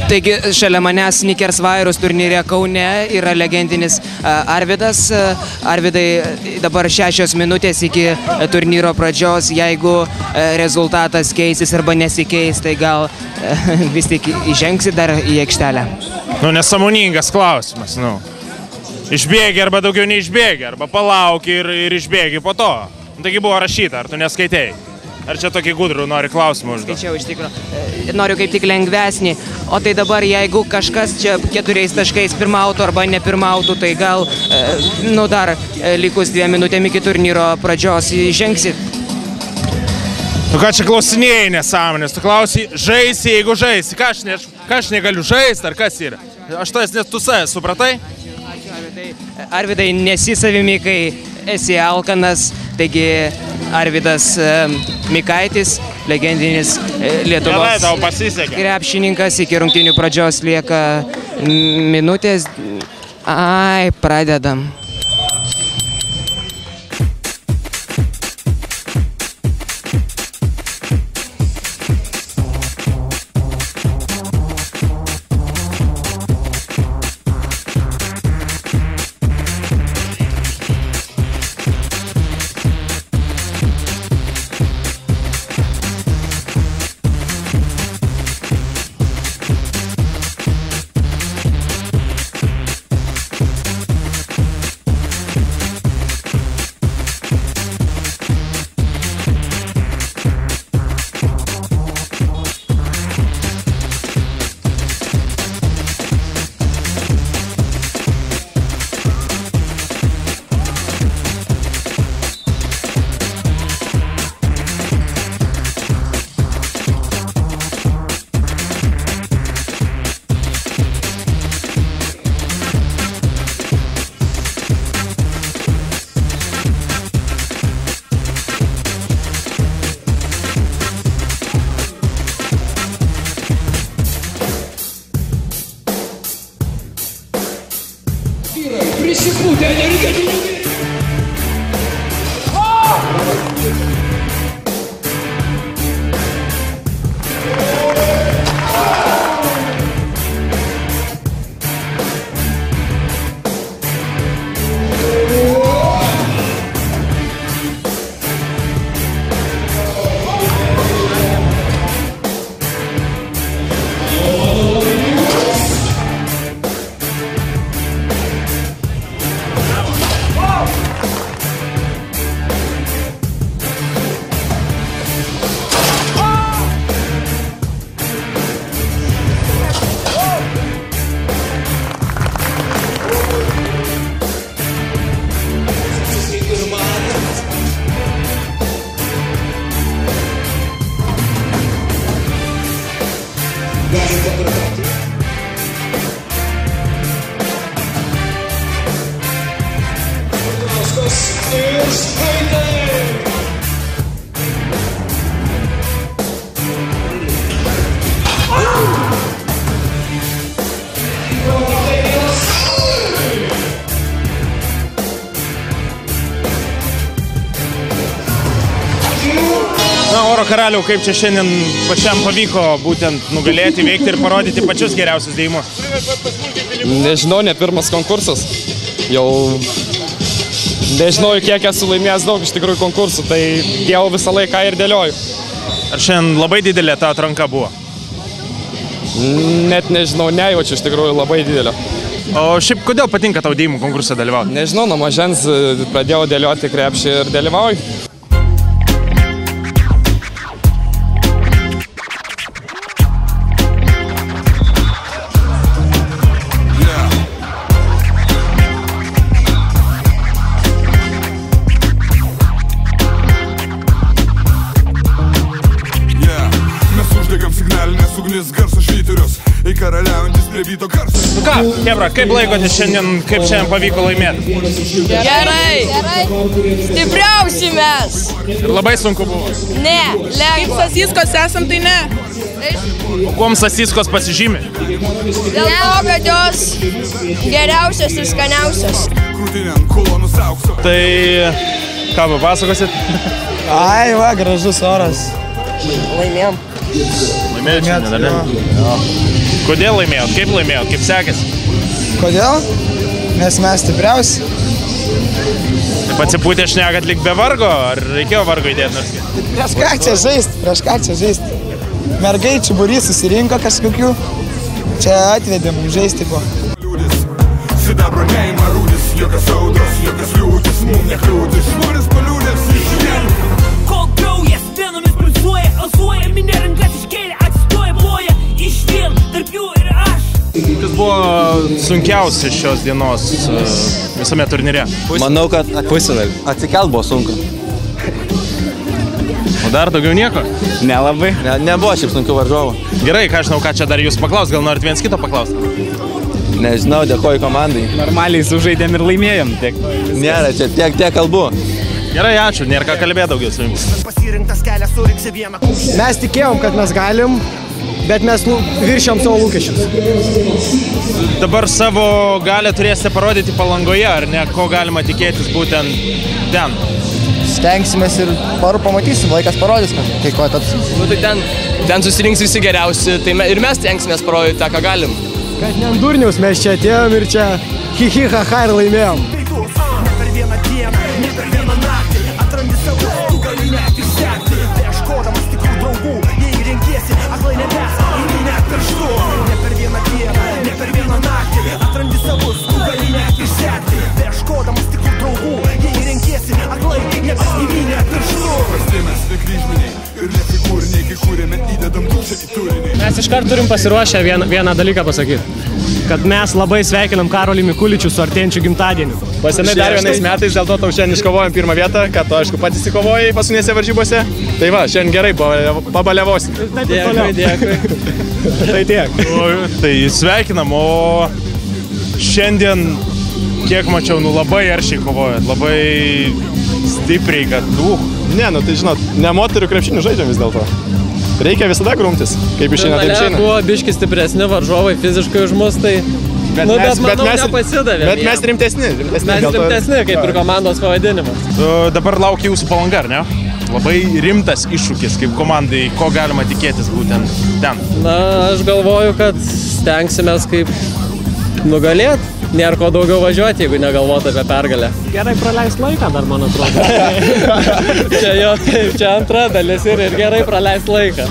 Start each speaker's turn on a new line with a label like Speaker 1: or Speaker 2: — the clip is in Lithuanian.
Speaker 1: Taigi šalia manęs Snickers Virus turnyre Kaune yra legendinis Arvydas. Arvydai, dabar 6 minutės iki turnyro pradžios. Jeigu rezultatas keisis arba nesikeis, tai gal vis tik įžengsi dar į aikštelę?
Speaker 2: Nesąmoningas klausimas, Išbėgi arba daugiau neišbėgi, arba palauki ir išbėgi po to. Taigi buvo rašyta, ar tu neskaitėjai? Ar čia tokį gudrų nori klausimą užduoti?
Speaker 1: Skaičiau iš tikrųjų. Noriu kaip tik lengvesnį. O tai dabar, jeigu kažkas čia 4 taškais pirmautų arba nepirmautų, tai gal, dar likus 2 minutėm iki turnyro pradžios įžengsit?
Speaker 2: Ką čia klausinėjai nesąmonės? Tu klausi, žaisi, jeigu žaisi. Ką aš negaliu žaisti, ar kas yra? Aš tas net tu savęs, supratai?
Speaker 1: Arvydai, nesi savimi, kai esi alkanas, taigi Arvydas Mikaitis, legendinis Lietuvos krepšininkas, iki rungtynių pradžios lieka minutės. Pradedam.
Speaker 3: Присекнуть, энергетики!
Speaker 2: Oro karaliau, kaip čia šiandien pačiam pavyko būtent nugalėti, veikti ir parodyti pačius geriausius dėjimus?
Speaker 4: Nežinau, ne pirmas konkursas. Jau nežinau, kiek esu laimėjęs daug iš tikrųjų konkursų, tai jau visą laiką ir dėlioju.
Speaker 2: Ar šiandien labai didelė ta atranka buvo?
Speaker 4: Net nežinau, nejaučiu iš tikrųjų labai didelio.
Speaker 2: O šiaip kodėl patinka tau dėjimų konkursą dalyvauti?
Speaker 4: Nežinau, nuo mažens pradėjau dėlioti krepšį ir dalyvauju.
Speaker 2: Ką, Hebra, kaip laikotės šiandien, kaip šiandien pavyko laimėti?
Speaker 5: Gerai! Stipriausi mes!
Speaker 2: Ir labai sunku buvo?
Speaker 5: Ne, lengva.
Speaker 6: Kaip Sasiskos esam, tai ne.
Speaker 2: O kuom Sasiskos pasižymi?
Speaker 5: Dėl to, kad jos geriausios ir skaniausios.
Speaker 2: Tai ką papasakosit?
Speaker 7: Gražus oras.
Speaker 5: Laimėjom.
Speaker 2: Laimėjot šiandien, ar ne? Kodėl laimėjot? Kaip laimėjot? Kaip sekėsi?
Speaker 7: Kodėl? Nes mes stipriausi.
Speaker 2: Atsipūtė šnekat lyg be vargo, ar reikėjo vargo įdėti nors?
Speaker 7: Prieš ką čia žaist? Mergaičių būrys susirinko kažkokių. Čia atvedė mums žaisti buvo.
Speaker 8: Sidabro neima rūdis, jokios audros, jokios liūtis, mum nekliūtis. Šūris paliūdės iš vėlių.
Speaker 9: Kol kraujas venomis pulsuoja, alsuoja, minė rankas iškėlė, atsistoja, ploja, iš vėl, tarp jų ir aš.
Speaker 2: Kas buvo sunkiausia šios dienos visame turnyre?
Speaker 10: Manau, kad pusfinalį. Atsikelt buvo sunku.
Speaker 2: O dar daugiau nieko?
Speaker 10: Nelabai. Nebuvo šiaip sunkių varžovų.
Speaker 2: Gerai, ką žinau, ką čia dar jūs paklaus, gal norit viens kito paklausti?
Speaker 10: Nežinau, dėkoju komandai.
Speaker 4: Normaliai sužaidėm ir laimėjom.
Speaker 10: Nėra, čia tiek kalbų.
Speaker 2: Gerai, ačiū, nėra ką kalbėti daugiau su jums.
Speaker 7: Mes tikėjom, kad mes galim, bet mes viršėm savo lūkesčius.
Speaker 2: Dabar savo galę turėsite parodyti Palangoje, ar ne? Ko galima tikėtis būtent ten?
Speaker 7: Stengsimės ir pamatysim, laikas parodys, kai ko taps.
Speaker 11: Nu tai ten susirinks visi geriausi, tai ir mes stengsimės parodyti tą, ką galim.
Speaker 7: Kad ne ant durniaus, mes čia atėjom ir čia hi-hi, ha-ha ir laimėjom.
Speaker 8: Ne per vieną dieną, ne per vieną naktį, atrandi savo, tu gali net išsekti. Ieškodamas tikrų draugų, jei renkiesi, aklai nebes, ir net pirštu. Ne per vieną dieną, ne per vieną naktį, atrandi savo, tu gali net išsekti. Ieškodamas tikrų draugų, jei renkiesi, aklai nebes, ir net pirštu. Prastimės ne kryžminiai ir ne figūriniai, kai kūrėme įdedam dušą į turinį.
Speaker 12: Mes iškart turim pasiruošę vieną dalyką pasakyti. Kad mes labai sveikinam Karolį Mikuličių su artėjančiu gimtadieniu.
Speaker 4: Pasenai dar vienais metais, dėl to tau šiandien iškovojom pirmą vietą, kad tu, aišku, pats įsikovojai paskutinėse varžybose. Tai va, šiandien gerai pabalevosi.
Speaker 12: Dėkui.
Speaker 4: Tai tiek.
Speaker 2: Tai sveikinam, o šiandien, kiek mačiau, labai aršiai kovojat, labai stipriai, kad
Speaker 4: Ne, tai žinot, ne moterių krepšinių žaidžiam vis dėlto. Reikia visada grumtis, kaip išeina, taip išeina.
Speaker 12: Buvo biški stipresni varžovai fiziškai už mus, tai... Bet manau, nepasidavėm.
Speaker 4: Bet mes rimtesni.
Speaker 12: Mes rimtesni, kaip ir komandos pavadinimas.
Speaker 2: Dabar laukia jūsų Palanga, ar ne? Labai rimtas iššūkis, kaip komandai, ko galima tikėtis būtent ten.
Speaker 12: Na, aš galvoju, kad stengsimės kaip nugalėti. Nėra ko daugiau važiuoti, jeigu negalvoti apie pergalę. Gerai praleist laiką dar, man atrodo. Čia antra dalis ir gerai praleist laiką.